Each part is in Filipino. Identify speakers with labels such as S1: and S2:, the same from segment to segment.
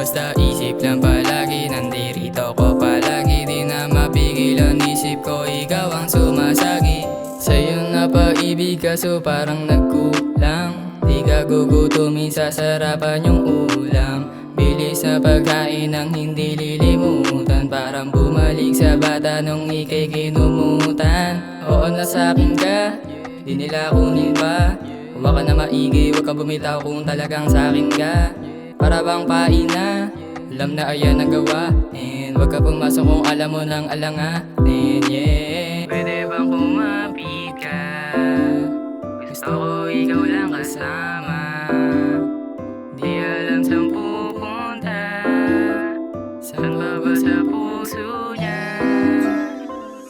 S1: Basta isip lang palagi, nandirito ko palagi. Di na mapigil ang isip ko, ikaw ang sumasagi. Sa'yo napaibig kaso parang nagkulang. Di ka gugutumin, sasarapan yung ulam. Bilis na pagkain ang hindi lilimutan. Parang bumalik sa bata nung ika'y kinumutan. Oo, nasa'kin ka, di nila kunin pa. Huwag ka na maigi, huwag ka bumitaw kung talagang sa'kin ka. Para bang paina, alam na ayan ang gawain. Huwag ka pumasok kung alam mo nang alanganin, yeah. Pwede bang kumapit ka? Gusto ko ikaw lang kasama. Di alam saan pupunta, saan ba sa puso niya?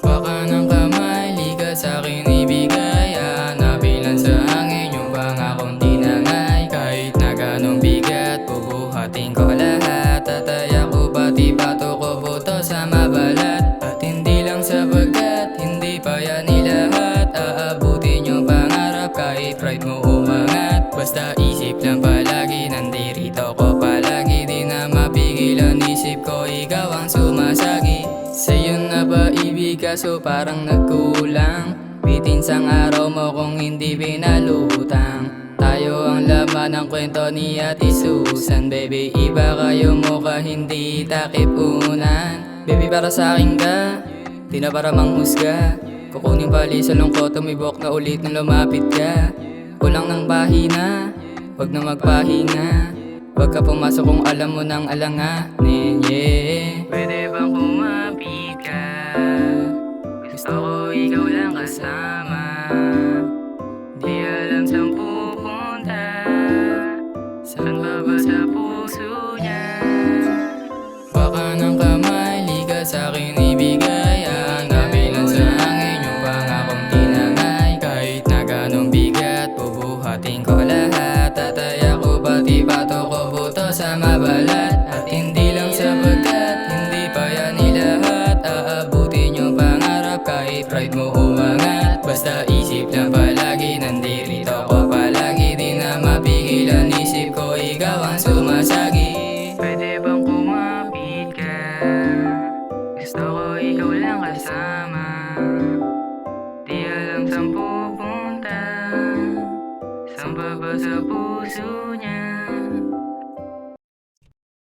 S1: Baka ng kamay, liga sa'kin ibigay. Hanapin lang sa hangin yung pangakong tinangay. Kahit na ganong bigat, bubuhatin ko lahat. Tataya ko pati pato ko buto sa mabalat. At hindi lang sapagkat, hindi pa yan ilahat. Aabutin yung pangarap kahit pride mo umangat. Basta isip lang palagi, nandirito ko palagi. Di na mapigil ang isip ko, ikaw ang sumasagi. Sa'yo napaibig kaso parang nagkulang. Bitin sang araw mo kung hindi pinalutang. Tayo ang laman ng kwento ni Ate Susan. Baby, iba kayo mukha, hindi takip unan. Baby, para sa'kin ka, di na para manghusga. Kukunin pali sa lungkot, tumibok na ulit nang lumapit ka. Kulang ng bahina, wag na magpahinga. Wag ka pumasok kung alam mo nang alanganin, yeah. Pwede bang kumapit ka? Gusto ko ikaw lang kasama. Di alam saan pupunta, saan ba sa puso niya? Baka ng kamay, liga sa'kin ibigay. Hanapin lang sa hangin yung pangakong tinangay. Kahit na ganong bigat, bubuhatin ko lahat. Tataya ko pati pato ko buto sa mabalat. At hindi lang sapagkat, hindi pa yan ilahat. Aabutin yung pangarap kahit pride mo umangat. Basta isip lang palagi, nandirito ko palagi. Di na mapigil ang isip ko, ikaw ang sumasagi. Pwede bang kumapit ka? Gusto ko ikaw lang kasama. Di alam saan pupunta, saan ba sa puso niya?